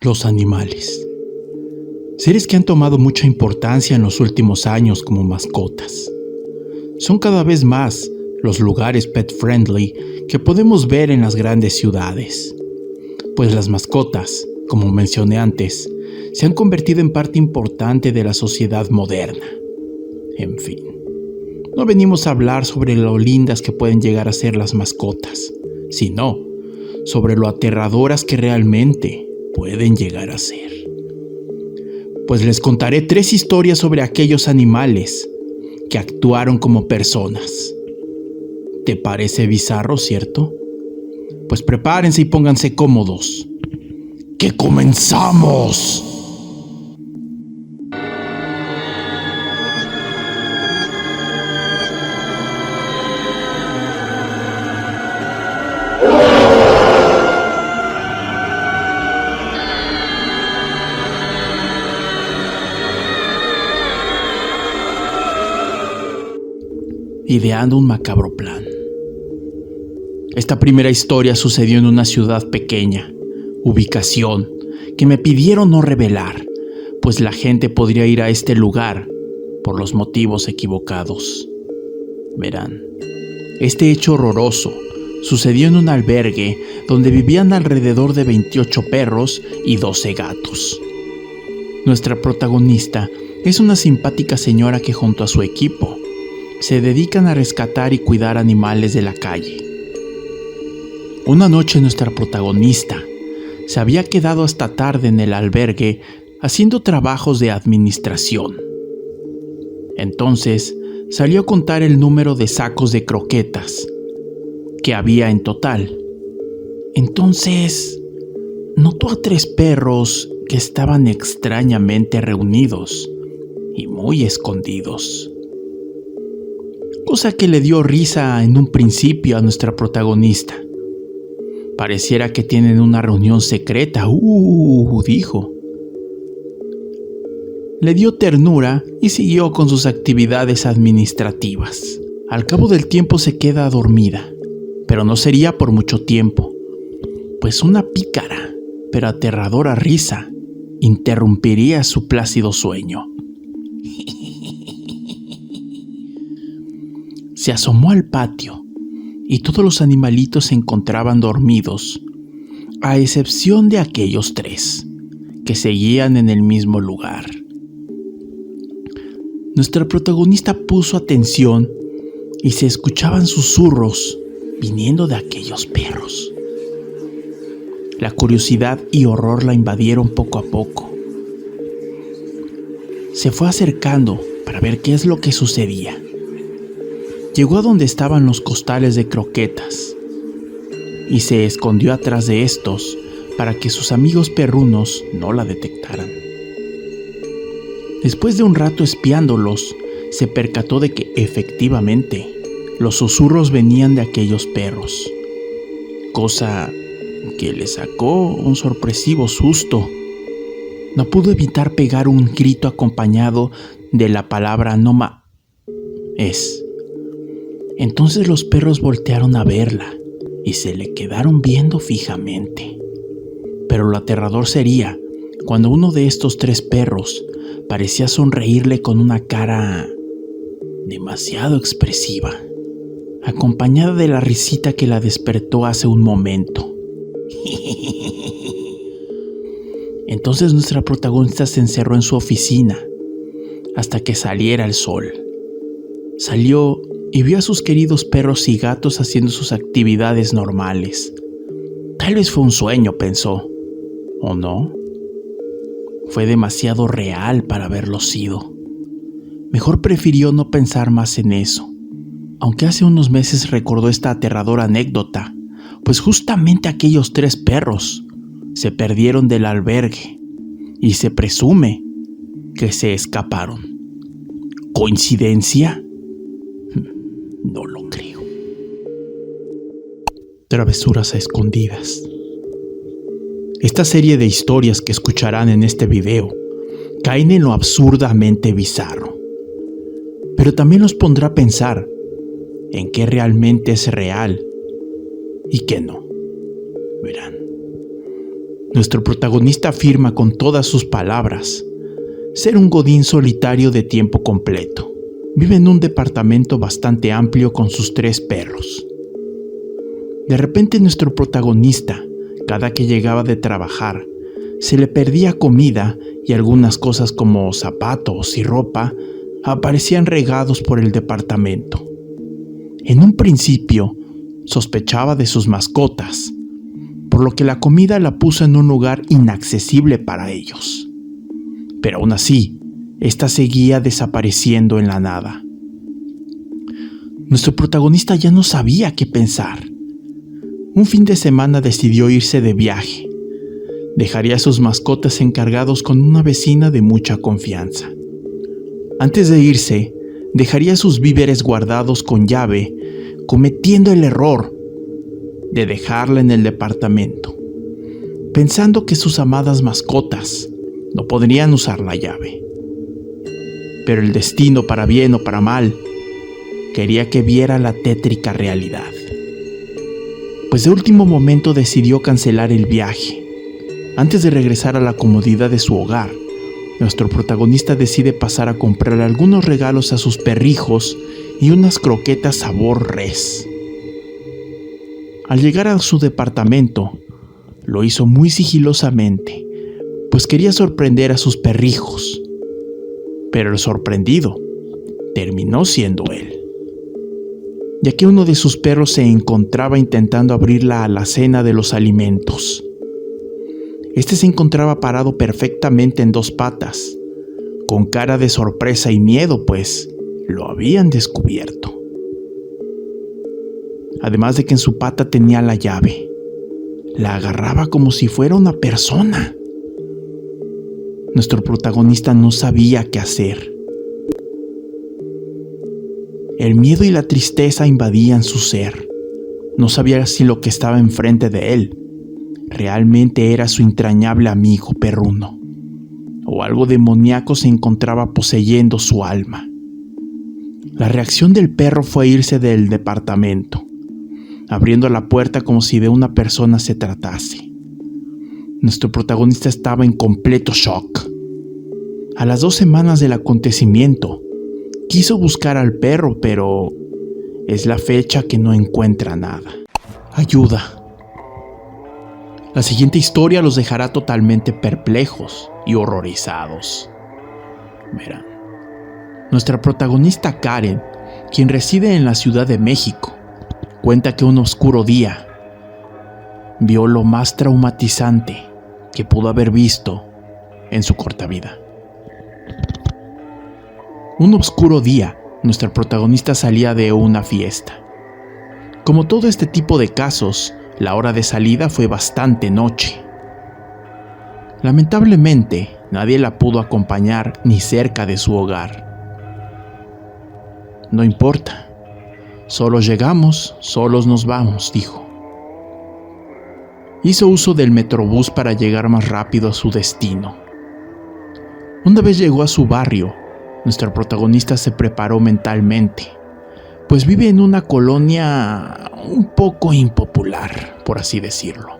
Los animales. Seres que han tomado mucha importancia en los últimos años como mascotas. Son cada vez más los lugares pet-friendly que podemos ver en las grandes ciudades. Pues las mascotas, como mencioné antes, se han convertido en parte importante de la sociedad moderna. En fin, no venimos a hablar sobre lo lindas que pueden llegar a ser las mascotas, sino sobre lo aterradoras que realmente pueden llegar a ser. Pues les contaré 3 historias sobre aquellos animales que actuaron como personas. ¿Te parece bizarro, cierto? Pues prepárense y pónganse cómodos. ¡Que comenzamos! Ideando un macabro plan. Esta primera historia sucedió en una ciudad pequeña, ubicación que me pidieron no revelar, pues la gente podría ir a este lugar por los motivos equivocados. Verán, este hecho horroroso sucedió en un albergue donde vivían alrededor de 28 perros y 12 gatos. Nuestra protagonista es una simpática señora que junto a su equipo se dedican a rescatar y cuidar animales de la calle. Una noche nuestra protagonista se había quedado hasta tarde en el albergue haciendo trabajos de administración. Entonces salió a contar el número de sacos de croquetas que había en total. Entonces notó a 3 perros que estaban extrañamente reunidos y muy escondidos. Cosa que le dio risa en un principio a nuestra protagonista. Pareciera que tienen una reunión secreta, dijo. Le dio ternura y siguió con sus actividades administrativas. Al cabo del tiempo se queda dormida, pero no sería por mucho tiempo, pues una pícara pero aterradora risa interrumpiría su plácido sueño. Se asomó al patio y todos los animalitos se encontraban dormidos, a excepción de aquellos 3 que seguían en el mismo lugar. Nuestra protagonista puso atención y se escuchaban susurros viniendo de aquellos perros. La curiosidad y horror la invadieron poco a poco. Se fue acercando para ver qué es lo que sucedía. Llegó a donde estaban los costales de croquetas y se escondió atrás de estos para que sus amigos perrunos no la detectaran. Después de un rato espiándolos, se percató de que efectivamente los susurros venían de aquellos perros, cosa que le sacó un sorpresivo susto. No pudo evitar pegar un grito acompañado de la palabra es. Entonces los perros voltearon a verla y se le quedaron viendo fijamente. Pero lo aterrador sería cuando uno de estos 3 perros parecía sonreírle con una cara demasiado expresiva, acompañada de la risita que la despertó hace un momento. Entonces nuestra protagonista se encerró en su oficina hasta que saliera el sol. Salió y vio a sus queridos perros y gatos haciendo sus actividades normales. Tal vez fue un sueño, pensó. ¿O no? Fue demasiado real para haberlo sido. Mejor prefirió no pensar más en eso, aunque hace unos meses recordó esta aterradora anécdota, pues justamente aquellos 3 perros se perdieron del albergue y se presume que se escaparon. ¿Coincidencia? No lo creo. Travesuras a escondidas. Esta serie de historias que escucharán en este video caen en lo absurdamente bizarro, pero también los pondrá a pensar en qué realmente es real y qué no. Verán, Nuestro protagonista afirma con todas sus palabras ser un godín solitario de tiempo completo. Vive en un departamento bastante amplio con sus 3 perros. De repente nuestro protagonista, cada que llegaba de trabajar, se le perdía comida y algunas cosas como zapatos y ropa aparecían regados por el departamento. En un principio, sospechaba de sus mascotas, por lo que la comida la puso en un lugar inaccesible para ellos. Pero aún así, esta seguía desapareciendo en la nada. Nuestro protagonista ya no sabía qué pensar. Un fin de semana decidió irse de viaje. Dejaría a sus mascotas encargados con una vecina de mucha confianza. Antes de irse, dejaría sus víveres guardados con llave, cometiendo el error de dejarla en el departamento, pensando que sus amadas mascotas no podrían usar la llave. Pero el destino, para bien o para mal, quería que viera la tétrica realidad. Pues de último momento decidió cancelar el viaje. Antes de regresar a la comodidad de su hogar, nuestro protagonista decide pasar a comprar algunos regalos a sus perrijos y unas croquetas sabor res. Al llegar a su departamento, lo hizo muy sigilosamente, pues quería sorprender a sus perrijos. Pero el sorprendido terminó siendo él, ya que uno de sus perros se encontraba intentando abrir la alacena de los alimentos. Este se encontraba parado perfectamente en 2 patas, con cara de sorpresa y miedo, pues lo habían descubierto. Además de que en su pata tenía la llave, la agarraba como si fuera una persona. Nuestro protagonista no sabía qué hacer. El miedo y la tristeza invadían su ser. No sabía si lo que estaba enfrente de él realmente era su entrañable amigo perruno, o algo demoníaco se encontraba poseyendo su alma. La reacción del perro fue irse del departamento, abriendo la puerta como si de una persona se tratase. Nuestro protagonista estaba en completo shock. A las 2 semanas del acontecimiento, quiso buscar al perro, pero es la fecha que no encuentra nada. Ayuda. La siguiente historia los dejará totalmente perplejos y horrorizados. Verán, nuestra protagonista Karen, quien reside en la Ciudad de México, cuenta que un oscuro día vio lo más traumatizante que pudo haber visto en su corta vida. Un oscuro día, nuestra protagonista salía de una fiesta. Como todo este tipo de casos, la hora de salida fue bastante noche. Lamentablemente, nadie la pudo acompañar ni cerca de su hogar. No importa, solos llegamos, solos nos vamos, dijo. Hizo uso del metrobús para llegar más rápido a su destino. Una vez llegó a su barrio, nuestra protagonista se preparó mentalmente, pues vive en una colonia un poco impopular, por así decirlo,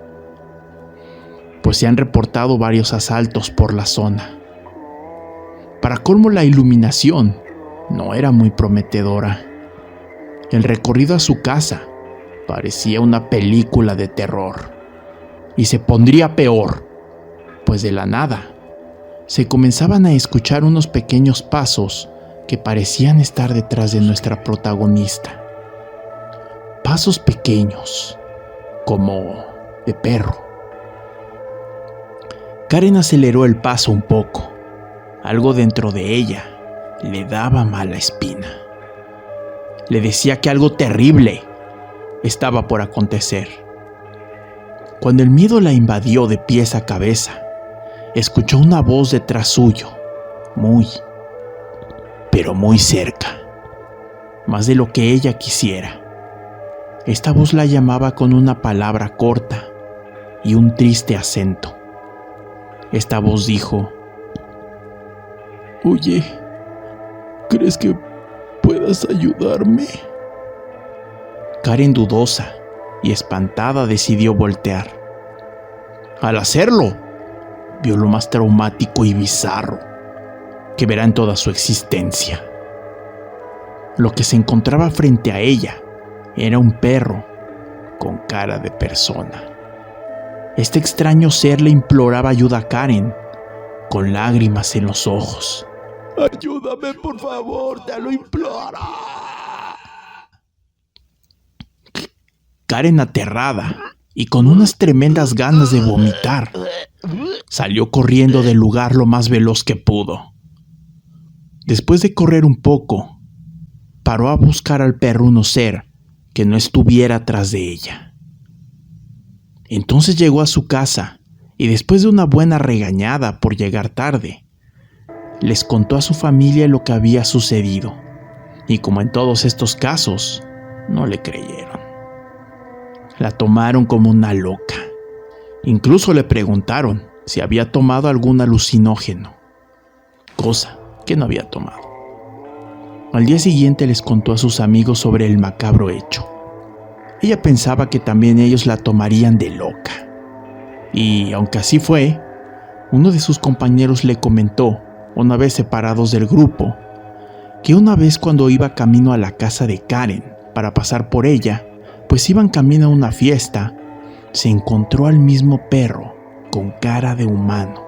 pues se han reportado varios asaltos por la zona. Para colmo, la iluminación no era muy prometedora. El recorrido a su casa parecía una película de terror, y se pondría peor, pues de la nada se comenzaban a escuchar unos pequeños pasos que parecían estar detrás de nuestra protagonista. Pasos pequeños, como de perro. Karen aceleró el paso un poco. Algo dentro de ella le daba mala espina. Le decía que algo terrible estaba por acontecer. Cuando el miedo la invadió de pies a cabeza, escuchó una voz detrás suyo, muy, pero muy cerca, más de lo que ella quisiera. Esta voz la llamaba con una palabra corta y un triste acento. Esta voz dijo: «Oye, ¿crees que puedas ayudarme?» Karen, dudosa y espantada, decidió voltear. Al hacerlo, vio lo más traumático y bizarro que verá en toda su existencia. Lo que se encontraba frente a ella era un perro con cara de persona. Este extraño ser le imploraba ayuda a Karen, con lágrimas en los ojos. ¡Ayúdame, por favor! ¡Te lo imploro! Karen, aterrada y con unas tremendas ganas de vomitar, salió corriendo del lugar lo más veloz que pudo. Después de correr un poco, paró a buscar al perruno ser que no estuviera atrás de ella. Entonces llegó a su casa y después de una buena regañada por llegar tarde, les contó a su familia lo que había sucedido, y como en todos estos casos, no le creyeron. La tomaron como una loca. Incluso le preguntaron si había tomado algún alucinógeno, cosa que no había tomado. Al día siguiente les contó a sus amigos sobre el macabro hecho. Ella pensaba que también ellos la tomarían de loca. Y aunque así fue, uno de sus compañeros le comentó, una vez separados del grupo, que una vez cuando iba camino a la casa de Karen para pasar por ella, pues iban camino a una fiesta, se encontró al mismo perro con cara de humano,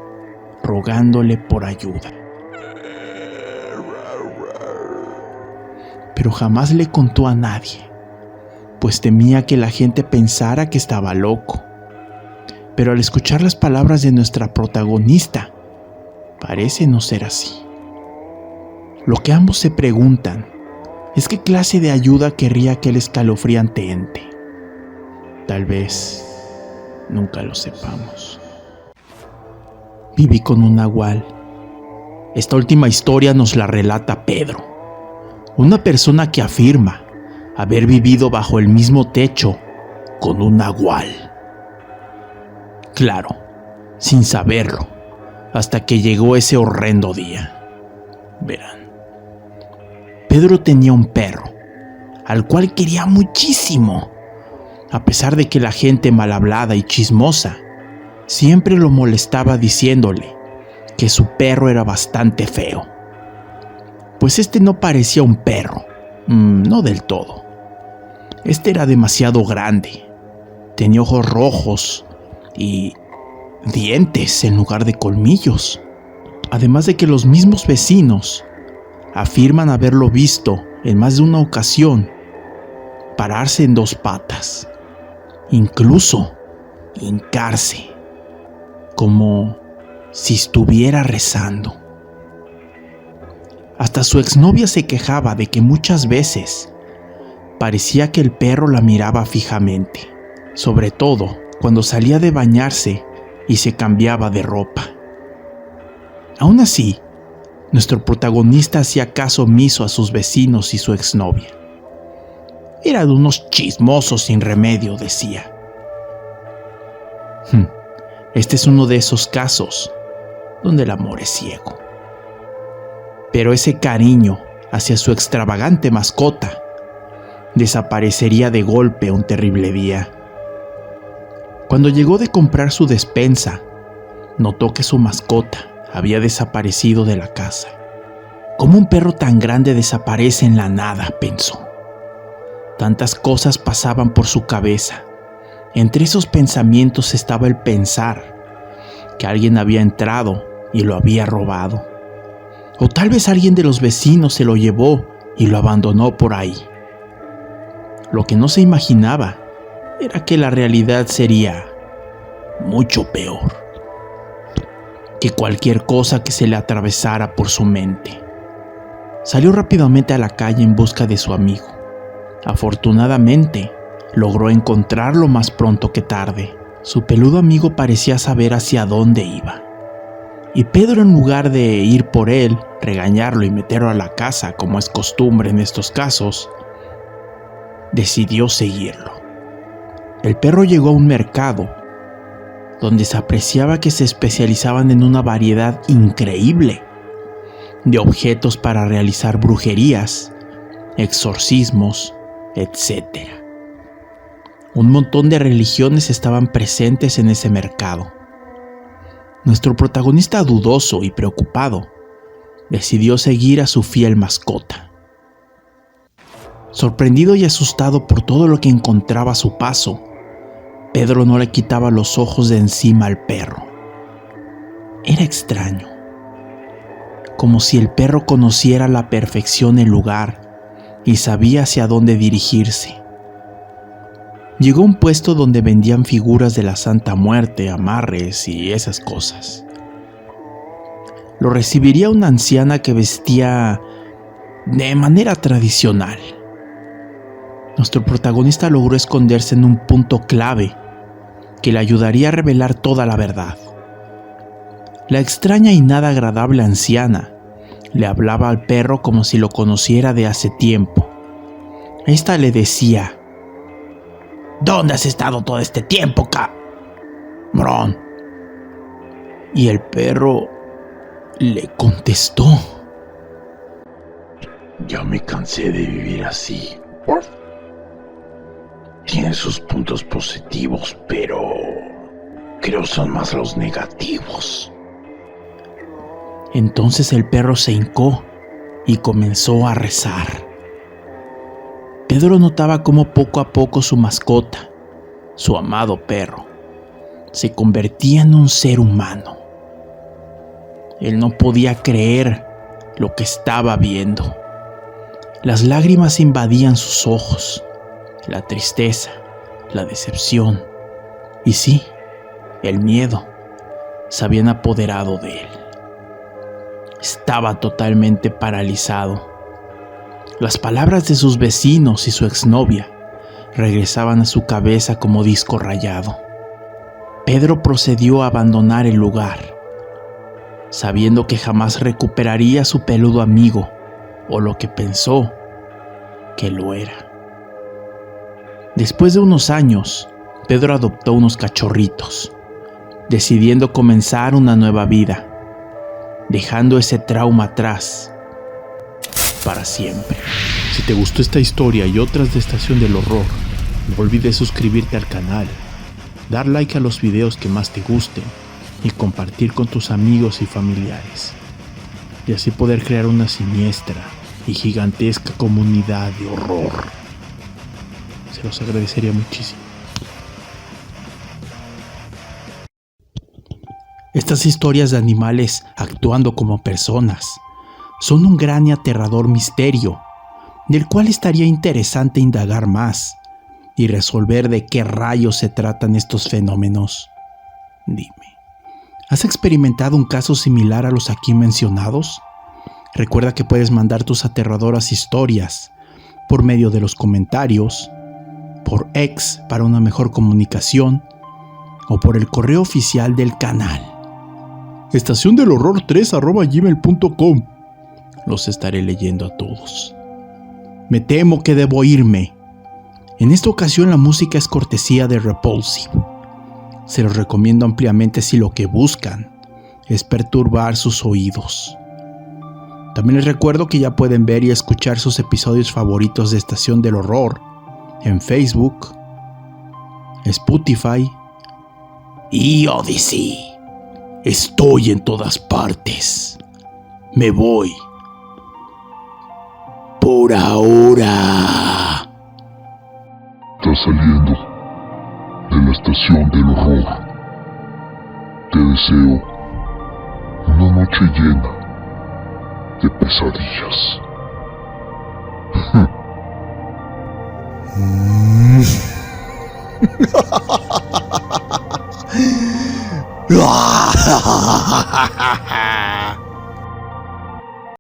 rogándole por ayuda. Pero jamás le contó a nadie, pues temía que la gente pensara que estaba loco. Pero al escuchar las palabras de nuestra protagonista, parece no ser así. Lo que ambos se preguntan es qué clase de ayuda querría aquel escalofriante ente. Tal vez nunca lo sepamos. Viví con un nahual. Esta última historia nos la relata Pedro, una persona que afirma haber vivido bajo el mismo techo con un nahual. Claro, sin saberlo, hasta que llegó ese horrendo día. Verán. Pedro tenía un perro, al cual quería muchísimo, a pesar de que la gente mal hablada y chismosa siempre lo molestaba diciéndole que su perro era bastante feo. Pues este no parecía un perro, no del todo. Este era demasiado grande, tenía ojos rojos y dientes en lugar de colmillos. Además de que los mismos vecinos afirman haberlo visto en más de una ocasión pararse en dos patas, incluso hincarse, como si estuviera rezando. Hasta su exnovia se quejaba de que muchas veces parecía que el perro la miraba fijamente, sobre todo cuando salía de bañarse y se cambiaba de ropa. Aún así, nuestro protagonista hacía caso omiso a sus vecinos y su exnovia. Era de unos chismosos sin remedio, decía. Este es uno de esos casos donde el amor es ciego. Pero ese cariño hacia su extravagante mascota desaparecería de golpe un terrible día. Cuando llegó de comprar su despensa, notó que su mascota había desaparecido de la casa. ¿Cómo un perro tan grande desaparece en la nada?, pensó. Tantas cosas pasaban por su cabeza. Entre esos pensamientos estaba el pensar que alguien había entrado y lo había robado. O tal vez alguien de los vecinos se lo llevó y lo abandonó por ahí. Lo que no se imaginaba era que la realidad sería mucho peor que cualquier cosa que se le atravesara por su mente. Salió rápidamente a la calle en busca de su amigo. Afortunadamente, logró encontrarlo más pronto que tarde. Su peludo amigo parecía saber hacia dónde iba. Y Pedro, en lugar de ir por él, regañarlo y meterlo a la casa, como es costumbre en estos casos, decidió seguirlo. El perro llegó a un mercado donde se apreciaba que se especializaban en una variedad increíble de objetos para realizar brujerías, exorcismos, etc. Un montón de religiones estaban presentes en ese mercado, Nuestro protagonista, dudoso y preocupado, decidió seguir a su fiel mascota. Sorprendido y asustado por todo lo que encontraba a su paso, Pedro no le quitaba los ojos de encima al perro. Era extraño, como si el perro conociera a la perfección el lugar y sabía hacia dónde dirigirse. Llegó a un puesto donde vendían figuras de la Santa Muerte, amarres y esas cosas. Lo recibiría una anciana que vestía de manera tradicional. Nuestro protagonista logró esconderse en un punto clave que le ayudaría a revelar toda la verdad. La extraña y nada agradable anciana le hablaba al perro como si lo conociera de hace tiempo. Esta le decía: ¿Dónde has estado todo este tiempo, cabrón? Y el perro le contestó: Ya me cansé de vivir así. Tiene sus puntos positivos, pero creo son más los negativos. Entonces el perro se hincó y comenzó a rezar. Pedro notaba cómo poco a poco su mascota, su amado perro, se convertía en un ser humano. Él no podía creer lo que estaba viendo. Las lágrimas invadían sus ojos, la tristeza, la decepción y sí, el miedo se habían apoderado de él. Estaba totalmente paralizado. Las palabras de sus vecinos y su exnovia regresaban a su cabeza como disco rayado. Pedro procedió a abandonar el lugar, sabiendo que jamás recuperaría a su peludo amigo, o lo que pensó que lo era. Después de unos años, Pedro adoptó unos cachorritos, decidiendo comenzar una nueva vida, dejando ese trauma atrás para siempre. Si te gustó esta historia y otras de Estación del Horror, no olvides suscribirte al canal, dar like a los videos que más te gusten y compartir con tus amigos y familiares, y así poder crear una siniestra y gigantesca comunidad de horror. Se los agradecería muchísimo. Estas historias de animales actuando como personas son un gran y aterrador misterio, del cual estaría interesante indagar más y resolver de qué rayos se tratan estos fenómenos. Dime, ¿has experimentado un caso similar a los aquí mencionados? Recuerda que puedes mandar tus aterradoras historias por medio de los comentarios, por X para una mejor comunicación o por el correo oficial del canal. estaciondelhorror3@gmail.com. Los estaré leyendo a todos. Me temo que debo irme. En esta ocasión la música es cortesía de Repulsive. Se los recomiendo ampliamente si lo que buscan es perturbar sus oídos. También les recuerdo que ya pueden ver y escuchar sus episodios favoritos de Estación del Horror en Facebook, Spotify y Odyssey. Estoy en todas partes. Me voy. Por ahora. Estás saliendo de la Estación del Horror. Te deseo una noche llena de pesadillas.